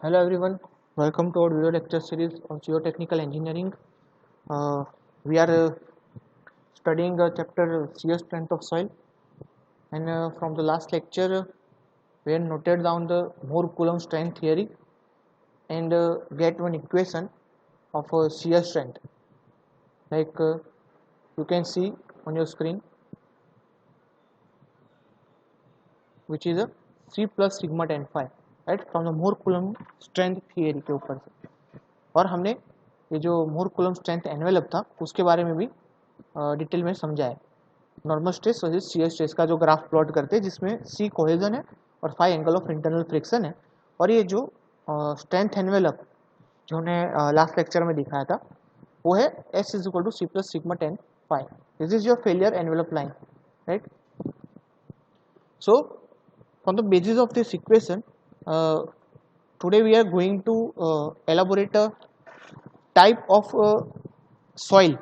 Hello everyone, welcome to our video lecture series of Geotechnical Engineering. We are studying chapter shear strength of soil, and from the last lecture we had noted down the Moore-Coulomb strength theory and get one equation of shear strength. Like you can see on your screen, which is a C plus sigma tan phi, right, from the Moore-Coulomb strength theory के ऊपर से. और हमने ये जो Moore-Coulomb strength envelope था उसके बारे में भी डिटेल में समझा है. Normal stress versus shear stress का जो ग्राफ प्लॉट करते हैं जिसमें C कोहेजन है और phi angle of internal friction है. और ये जो स्ट्रेंथ एनवेलप जो हमने लास्ट लेक्चर में दिखाया था वो है S is equal to C plus sigma tan phi. This is your failure envelope line, right. So from the basis of this equation today we are going to elaborate a type of soil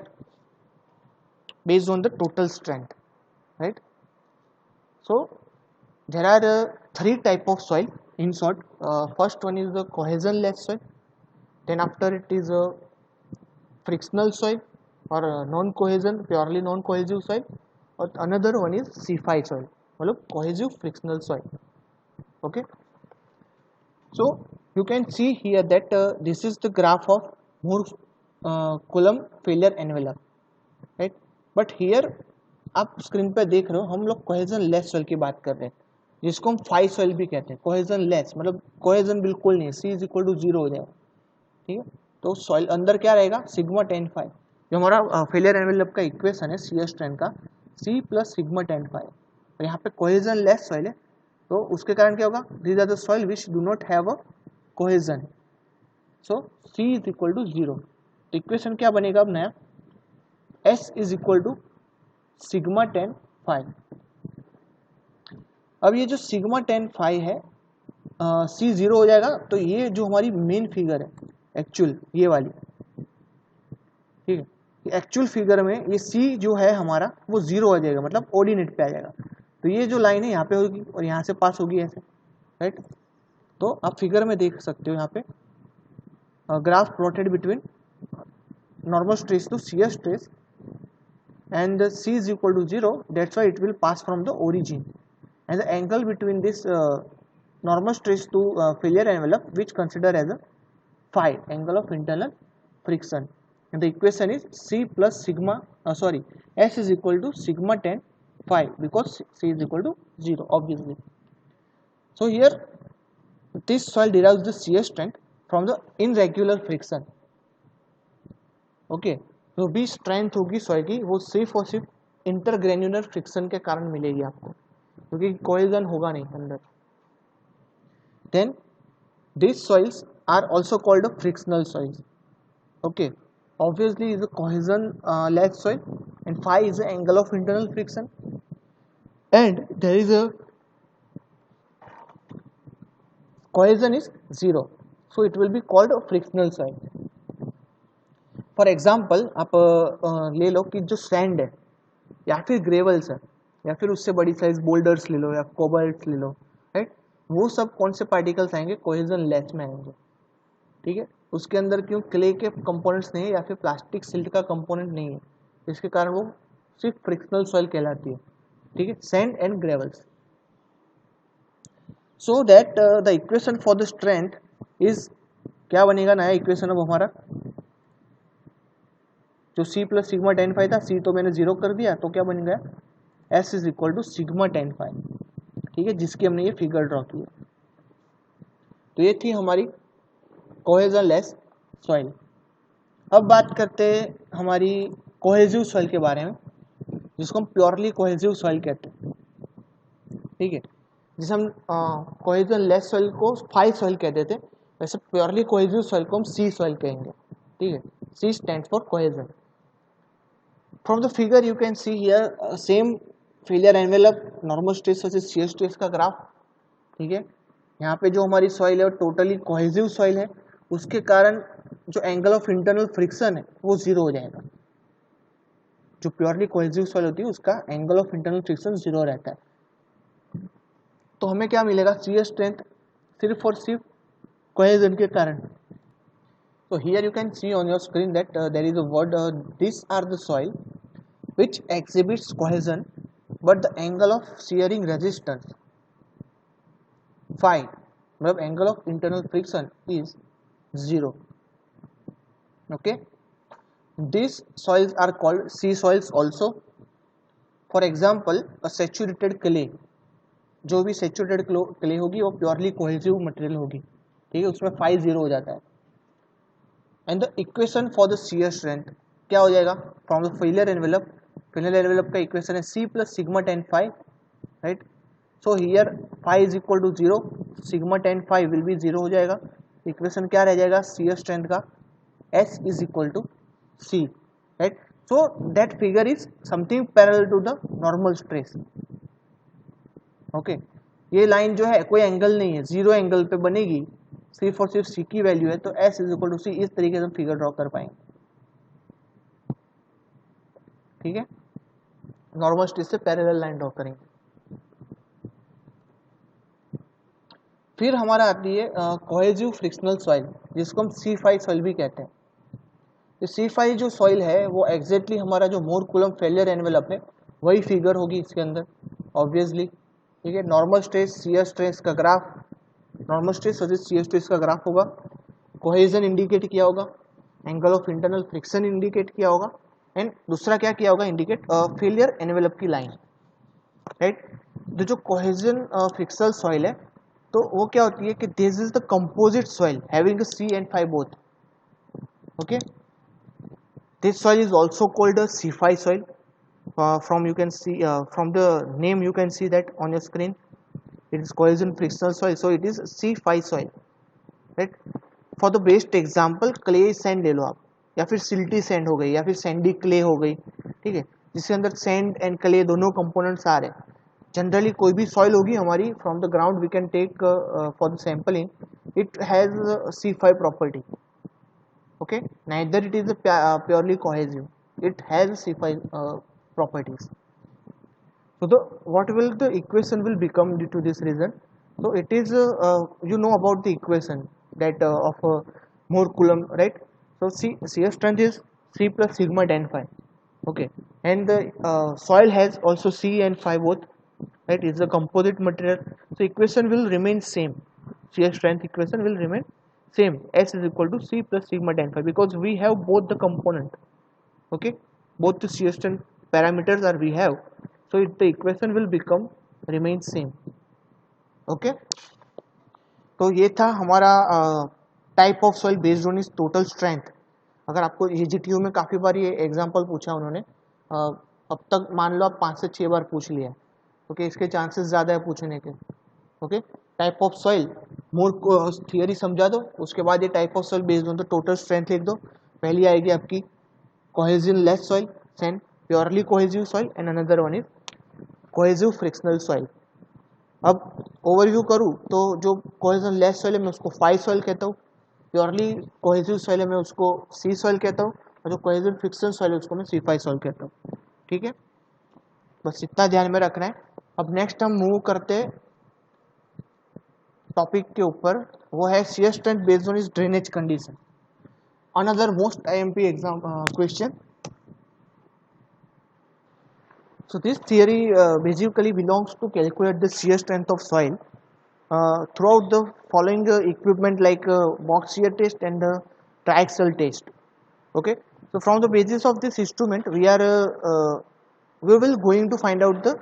based on the total strength, right. So there are three type of soil in short. First one is the cohesion-less soil, then after it is a frictional soil or non-cohesion, purely non-cohesive soil, or another one is C5 soil, मतलब cohesive frictional soil. Okay. So you can see here that this is the graph of Moore-Coulomb failure envelope, right. But here आप screen पे देख रहे हो हम लोग cohesion less soil की बात कर रहे हैं जिसको हम फाई सॉइल भी कहते हैं. कोहेजन लेस मतलब कोहेजन बिल्कुल नहीं, C इज इक्वल टू 0 हो जाएगा, ठीक है. तो सॉइल अंदर क्या रहेगा, सिग्मा tan phi. जो हमारा फेलियर एनवेलप का इक्वेशन है शियर स्ट्रेंथ का, C plus sigma tan phi. और यहाँ पे कोहेजन लेस सॉइल है तो उसके कारण क्या होगा, these are the soil which do not have a cohesion. So C is equal to 0. तो इक्वेशन क्या बनेगा अब नया, S is equal to sigma tan phi. अब ये जो सिग्मा tan phi है C 0 हो जाएगा तो ये जो हमारी मेन फिगर है एक्चुअल ये वाली, ठीक है, एक्चुअल फिगर में ये C जो है हमारा वो 0 हो जाएगा, मतलब ऑर्डिनेट पे आ जाएगा. तो ये जो लाइन है यहाँ पे होगी और यहाँ से पास होगी ऐसे, राइट. तो आप फिगर में देख सकते हो यहाँ पे graph plotted between normal stress to shear stress and C is equal to 0, that's why it will pass from the origin, and the angle between this normal stress to failure envelope which consider as a phi, angle of internal friction, and the equation is C plus sigma S is equal to sigma tan phi because C is equal to 0 obviously. So here this soil derives the shear strength from the irregular friction. Okay, जो भी strength होगी soil की वो सिर्फ और सिर्फ इंटरग्रेन्युलर friction के कारण मिलेगी आपको, क्योंकि कोहेजन होगा नहीं अंदर. Then this soils are also called frictional soils. Okay, obviously is a cohesionless soil and phi is the angle of internal friction and there is a cohesion is 0, so it will be called frictional soil. For example आप ले लो कि जो sand है या फिर gravels है या फिर उससे बड़ी साइज बोल्डर्स ले लो या कोबाल्ट ले लो, राइट. वो सब कौन से पार्टिकल्स आएंगे, कोहेजन लेस में आएंगे, ठीक है. उसके अंदर क्यों क्ले के कंपोनेंट्स नहीं है या फिर प्लास्टिक सिल्ट का कंपोनेंट नहीं है, इसके कारण वो सिर्फ फ्रिक्शनल सॉइल कहलाती है, ठीक है, sand and gravels. So that the equation for the strength is क्या बनेगा नया इक्वेशन अब हमारा, जो C plus sigma tan phi था, C तो मैंने 0 कर दिया तो क्या बन गया, S is equal to sigma tan phi, ठीक है, जिसकी हमने ये फिगर ड्रॉ की है. तो ये थी हमारी कोहेजन लेस सॉइल. अब बात करते हैं हमारी कोहेजिव सॉइल के बारे में, जिसको हम प्योरली कोहेजिव सॉइल कहते हैं, ठीक है. जिसे हम कोहेजन लेस सॉइल को फाई सॉइल कहते थे, वैसे प्योरली कोहेजिव सॉइल को हम C सॉइल कहेंगे, ठीक है. C stand for cohesion. From the figure you can see here same failure envelope, normal stress versus shear stress का ग्राफ, ठीक है. यहाँ पे जो हमारी सॉइल है टोटली कोहेजिव सॉइल है, उसके कारण जो एंगल ऑफ इंटरनल फ्रिक्शन है वो 0 हो जाएगा. जो प्योरली कोहेजिव सॉइल होती है उसका एंगल ऑफ इंटरनल फ्रिक्शन 0 रहता है. तो हमें क्या मिलेगा, शियर स्ट्रेंथ सिर्फ और सिर्फ कोहेजन के कारण. So here you can see on your screen that there is a word, these are the soil which exhibits cohesion but the angle of shearing resistance phi, मतलब angle of internal friction is 0. Okay, these soils are called sea soils also. For example, a saturated clay, जो भी saturated clay होगी वो purely cohesive material होगी, ठीक है, उसमें phi 0 हो जाता है. And the equation for the shear strength क्या हो जाएगा फ्रॉम द फेलियर एनवेलप का इक्वेशन है C plus sigma tan phi, right. So here phi is equal to 0, sigma tan phi will be 0 हो जाएगा. इक्वेशन क्या रह जाएगा शियर स्ट्रेंथ का, S is equal to C, right. So that figure is something parallel to the normal stress. Okay, ये line जो है कोई एंगल नहीं है, 0 एंगल पे बनेगी, सिर्फ और सिर्फ C की वैल्यू है, तो S is equal to C. इस तरीके से हम फिगर ड्रॉ कर पाएंगे, ठीक है. नॉर्मल स्ट्रेस से पैरेलल लाइन ड्रॉ करेंगे. फिर हमारा आती है कोहेसिव फ्रिक्शनल सॉइल, जिसको हम C5 सॉइल भी कहते हैं. तो C5 जो सॉइल है वो एग्जैक्टली हमारा जो मोर कूलम फेलियर एनवेलप है वही फिगर होगी इसके अंदर, ऑब्वियसली, ठीक है. नॉर्मल स्ट्रेस शियर स्ट्रेस का ग्राफ, नॉर्मल स्ट्रेस और शियर स्ट्रेस का ग्राफ होगा, कोहेजन इंडिकेट किया होगा, angle of internal friction indicate किया होगा, एंड दूसरा क्या किया होगा इंडिकेट फेलियर एनवेलप की लाइन, राइट. जो कोहेजन फ्रिक्शनल सॉइल है तो वो क्या होती है कि this is the composite soil having C and phi both. Okay, this soil is also called a C5 soil. From you can see from the name you can see that on your screen it is cohesion frictional soil, so it is C5 soil, right. For the best example clay sand ले लो आप, या फिर silty sand हो गई, या फिर Sandy clay हो गई, ठीक है, जिसके अंदर सैंड एंड क्ले दोनों कंपोनेंट्स आ रहे हैं. जनरली कोई भी सॉइल होगी हमारी from the ground we can take for the sampling, it has C5 property. Okay, neither it is purely cohesive, it has C5 properties. So the what will the equation will become due to this reason. So it is you know about the equation that of Mohr Coulomb, right. So shear strength is C plus sigma tan phi. Okay, and the soil has also C and phi both, right. It's a composite material, so equation will remain same, shear strength equation will remain same, S is equal to C plus sigma tan phi, because we have both the component. Okay, both the shear strength parameters are we have, so the equation will become remain same. Okay, तो ये था हमारा type of soil based on is total strength. अगर आपको EGTU में काफ़ी बार ये example पूछा उन्होंने, अब तक मान लो आप 5 से 6 बार पूछ लिया, ओके, इसके चांसेस ज़्यादा है पूछने के. Okay, type of soil more theory समझा दो, उसके बाद ये type of soil based on the total strength लिख दो. पहली आएगी आपकी cohesion less soil, send purely cohesive soil, and another one is cohesive frictional soil. अब ओवरव्यू करूँ तो जो कोहेजन लेस सॉइल है मैं उसको फाई सॉइल कहता हूँ, प्योरली कोहेसिव सॉइल है मैं उसको C सॉइल कहता हूँ, और जो कोहेजन फ्रिक्शनल सॉइल है उसको मैं C5 सॉइल कहता हूँ. ठीक है, बस इतना ध्यान में रखना है. अब नेक्स्ट हम मूव करते टॉपिक के ऊपर, वो है shear strength based on is drainage condition. Another most IMP exam question. So this theory basically belongs to calculate the shear strength of soil throughout the following equipment like box shear test and triaxial test. Okay, so from the basis of this instrument we will going to find out the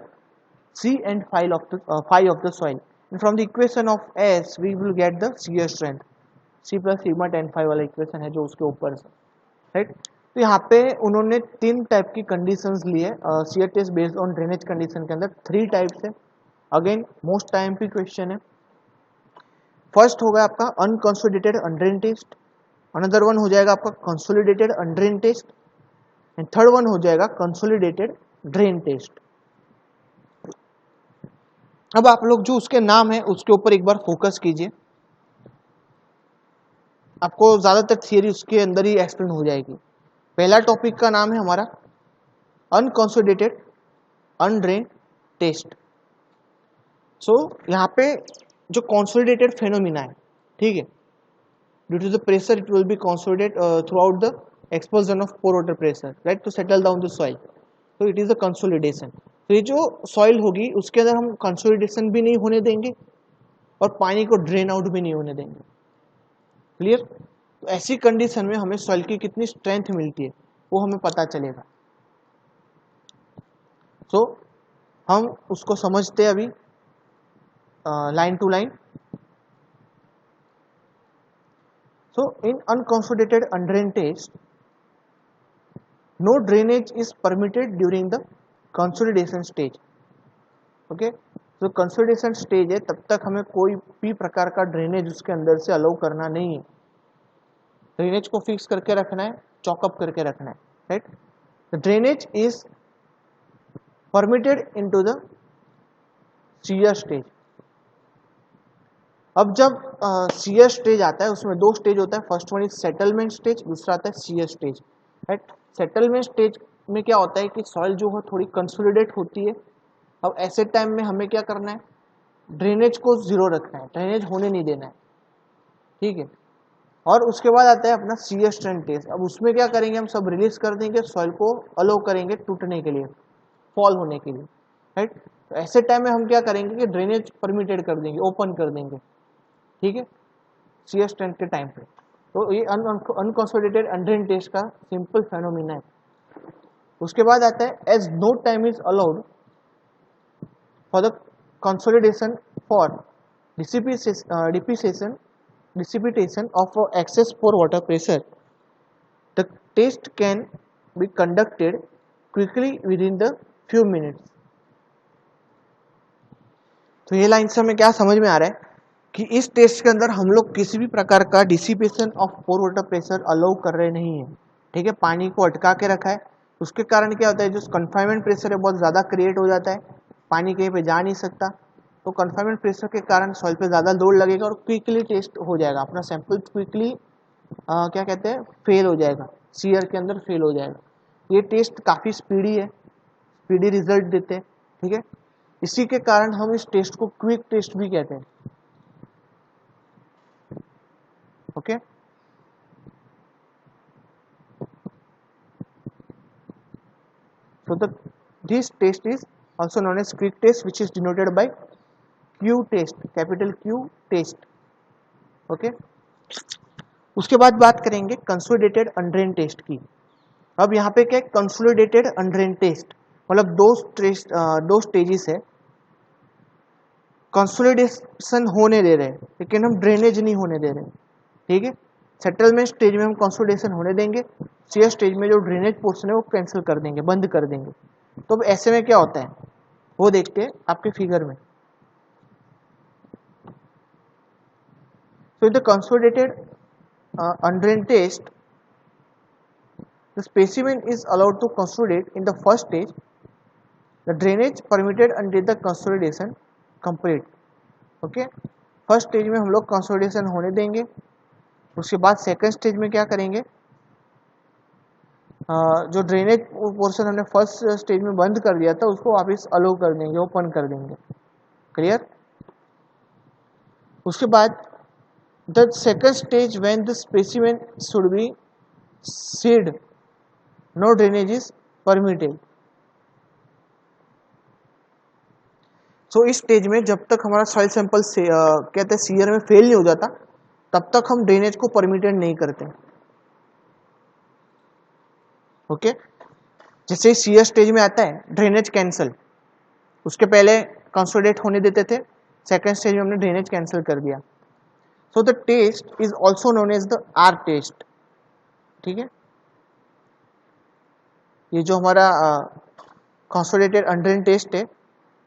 C and phi of the soil, and from the equation of S we will get the shear strength. C plus sigma tan phi वाला equation है जो उसके ऊपर से, right. तो यहाँ पे उन्होंने 3 टाइप की कंडीशंस ली है shear test based on drainage condition के अंदर. 3 टाइप्स है, अगेन मोस्ट IMP क्वेश्चन है. फर्स्ट होगा आपका unconsolidated undrained test, another one हो जाएगा आपका consolidated undrained test, and third one हो जाएगा कंसोलिडेटेड ड्रेन टेस्ट. अब आप लोग जो उसके नाम है उसके ऊपर एक बार फोकस कीजिए, आपको ज्यादातर थियरी उसके अंदर ही एक्सप्लेन हो जाएगी. पहला टॉपिक का नाम है हमारा अनकंसोलिडेटेड अनड्रेन टेस्ट. सो यहाँ पे जो कंसोलिडेटेड फेनोमिना है, ठीक है, due to the pressure it will be consolidated throughout the expulsion of pore water pressure, right, to settle down the soil. तो इट इज अ कंसोलिडेशन. तो ये जो सॉइल होगी उसके अंदर हम कंसोलिडेशन भी नहीं होने देंगे और पानी को ड्रेन आउट भी नहीं होने देंगे. क्लियर. तो ऐसी कंडीशन में हमें सॉइल की कितनी स्ट्रेंथ मिलती है वो हमें पता चलेगा. सो हम उसको समझते हैं अभी line to line. So in unconsolidated undrained test, no drainage is permitted during the consolidation stage. Okay, so consolidation stage है तब तक हमें कोई भी प्रकार का ड्रेनेज उसके अंदर से अलाउ करना नहीं है. ड्रेनेज को फिक्स करके रखना है, चॉकअप करके रखना है, right. The drainage is permitted into the shear stage. अब जब शियर स्टेज आता है उसमें दो स्टेज होता है. First one is settlement stage, दूसरा आता है shear stage, right. Settlement stage में क्या होता है कि सॉइल जो है थोड़ी कंसोलिडेट होती है. अब ऐसे टाइम में हमें क्या करना है, ड्रेनेज को जीरो रखना है, ड्रेनेज होने नहीं देना है, ठीक है. और उसके बाद आता है अपना शियर स्ट्रेंथ टेस्ट. अब उसमें क्या करेंगे, हम सब रिलीज कर देंगे, सॉइल को अलो करेंगे टूटने के लिए, फॉल होने के लिए, राइट. तो ऐसे टाइम में हम क्या करेंगे कि ड्रेनेज परमिटेड कर देंगे, ओपन कर देंगे, ठीक है, शियर स्ट्रेंथ के टाइम पे. तो ये अनकंसोलिडेटेड अनड्रेन टेस्ट का सिंपल फेनोमेना है. उसके बाद आता है as no time is allowed for the consolidation for dissipation of excess pore water pressure, the test can be conducted quickly within the few minutes. तो ये लाइन से हमें क्या समझ में आ रहा है कि इस टेस्ट के अंदर हम लोग किसी भी प्रकार का dissipation of pore water pressure allow कर रहे नहीं है, ठीक है. पानी को अटका के रखा है. उसके कारण क्या होता है, जो कन्फाइनमेंट प्रेशर है बहुत ज़्यादा क्रिएट हो जाता है, पानी कहीं पे जा नहीं सकता. तो कन्फाइनमेंट प्रेशर के कारण सॉइल पे ज़्यादा लोड लगेगा और क्विकली टेस्ट हो जाएगा, अपना सैंपल क्विकली क्या कहते हैं फेल हो जाएगा, शियर के अंदर फेल हो जाएगा. ये टेस्ट काफ़ी स्पीडी है, स्पीडी रिजल्ट देते हैं, ठीक है. इसी के कारण हम इस टेस्ट को क्विक टेस्ट भी कहते हैं. Okay. So this test is also known as quick test, which is denoted by Q test, capital Q test. Okay. उसके बाद बात करेंगे कंसोलिडेटेड अनड्रेन टेस्ट की. अब यहाँ पे क्या है, कंसोलिडेटेड अनड्रेन टेस्ट मतलब दो स्टेजेस है. कंसोलिडेशन होने दे रहे हैं लेकिन हम ड्रेनेज नहीं होने दे रहे, ठीक है. सेटलमेंट स्टेज में हम कंसोलिडेशन होने देंगे, शियर स्टेज में जो ड्रेनेज पोर्शन है वो कैंसिल कर देंगे, बंद कर देंगे. तो अब ऐसे में क्या होता है वो देखते हैं आपके फिगर में. So in the consolidated undrained test, the specimen is allowed to consolidate in the first stage. The drainage permitted until the consolidation complete. Okay, first stage में हम लोग कंसोलिडेशन होने देंगे. उसके बाद सेकंड स्टेज में क्या करेंगे, जो ड्रेनेज पोर्शन हमने फर्स्ट स्टेज में बंद कर दिया था उसको वापस अलो कर देंगे, ओपन कर देंगे. क्लियर. उसके बाद the second stage when the specimen should be sealed, no drainage is permitted. So इस स्टेज में जब तक हमारा सॉइल सैंपल से कहते हैं शियर में फेल नहीं हो जाता तब तक हम ड्रेनेज को परमिटेड नहीं करते. ओके. जैसे शियर स्टेज में आता है ड्रेनेज कैंसल, उसके पहले कंसोलिडेट होने देते थे, सेकंड स्टेज में हमने ड्रेनेज कैंसिल कर दिया. So the test is also known as the R test. ठीक है. ये जो हमारा कंसोलिडेटेड अनड्रेन टेस्ट है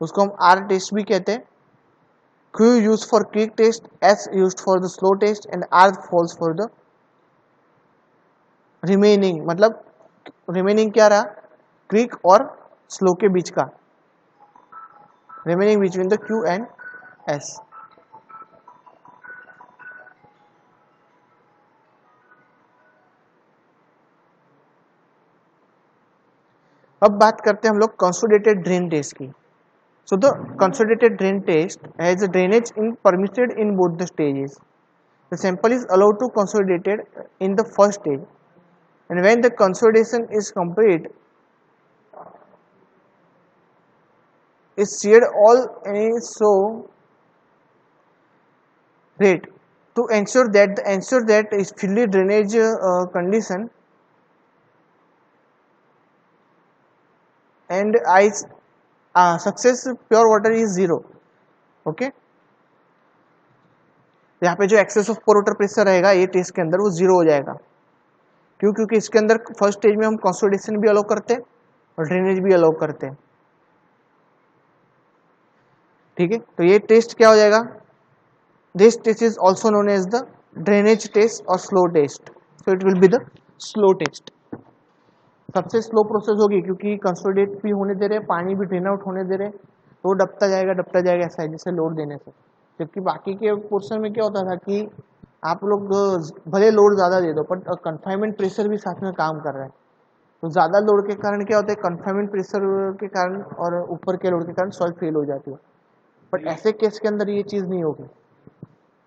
उसको हम R टेस्ट भी कहते हैं. Q used for quick test, S used for the slow test and R falls for the remaining. मतलब remaining क्या रहा, क्विक और स्लो के बीच का, remaining between the Q and S. अब बात करते हैं हम लोग कंसोलिडेटेड ड्रेन टेस्ट की. So the consolidated drain test has a drainage in permitted in both the stages. the sample is allowed to consolidated in the first stage, and when the consolidation is complete, is shared all any so rate to ensure that is fully drainage condition and ice success pure water is 0. ओके, यहाँ पे जो excess of pore water pressure रहेगा ये test के अंदर वो 0 हो जाएगा। क्यों? क्योंकि इसके अंदर फर्स्ट स्टेज में हम कंसोलिडेशन भी अलाउ करते हैं और ड्रेनेज भी अलाउ करते हैं। ठीक है, तो ये टेस्ट क्या हो जाएगा? This test is also known as the drainage test और slow test, so it will be the slow test. सबसे स्लो प्रोसेस होगी क्योंकि कंसोलिडेट भी होने दे रहे, पानी भी ड्रेन आउट होने दे रहे, तो डबता जाएगा ऐसा है जैसे लोड देने से। जबकि बाकी के पोर्शन में क्या होता था कि आप लोग भले लोड ज़्यादा दे दो बट कन्फाइनमेंट प्रेशर भी साथ में काम कर रहा है, तो ज़्यादा लोड के कारण क्या होता है, कन्फाइनमेंट प्रेशर के कारण और ऊपर के लोड के कारण सॉइल फेल हो जाती है। बट ऐसे केस के अंदर ये चीज़ नहीं होगी।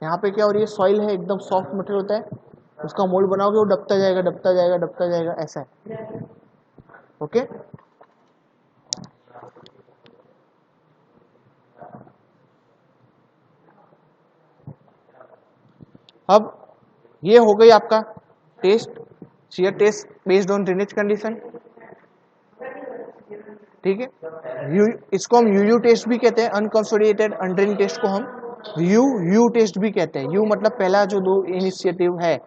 यहाँ पे क्या हो रही है, सॉइल है एकदम सॉफ्ट मटेरियल होता है, उसका मोल्ड बनाओगे वो डबता जाएगा ऐसा है। ओके, अब ये हो गई आपका test, shear test based on drainage condition. ठीक है, इसको हम यूयू टेस्ट भी कहते हैं, अनकंसोलिडेटेड अनड्रेन टेस्ट को हम यू टेस्ट भी कहते हैं। यू मतलब पहला जो दो इनिशिएटिव है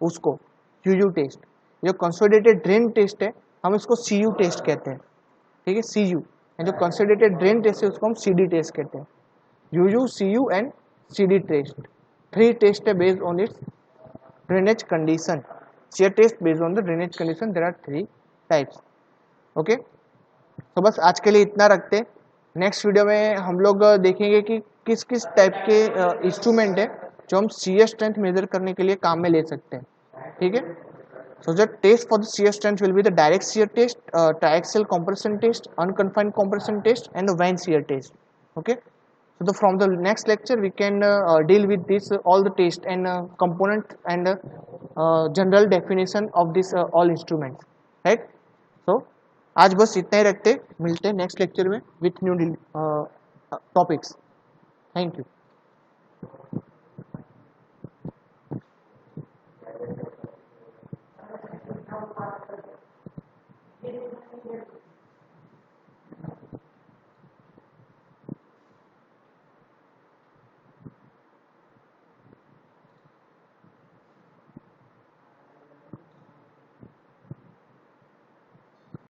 उसको यू टेस्ट। जो कंसोलिडेटेड ड्रेन टेस्ट है हम इसको सीयू टेस्ट कहते हैं। ठीक है, सीयू, जो कंसोलिडेटेड ड्रेन टेस्ट है उसको हम सीडी टेस्ट कहते हैं। UU, CU and CD test, 3 test है based on its drainage condition. Shear test based on the drainage condition, there are 3 types. Okay, तो बस आज के लिए इतना रखते। नेक्स्ट वीडियो में हम लोग देखेंगे कि किस किस टाइप के इंस्ट्रूमेंट है जो हम शियर स्ट्रेंथ मेजर करने के लिए काम में ले सकते हैं। ठीक है, so the test for the shear strength will be the direct shear test, triaxial compression test, unconfined compression test and the vane shear test. Okay, so from the next lecture we can deal with this all the test and component and general definition of this all instruments, right? So आज बस इतना ही रखते, मिलते हैं next lecture में with new topics. Thank you.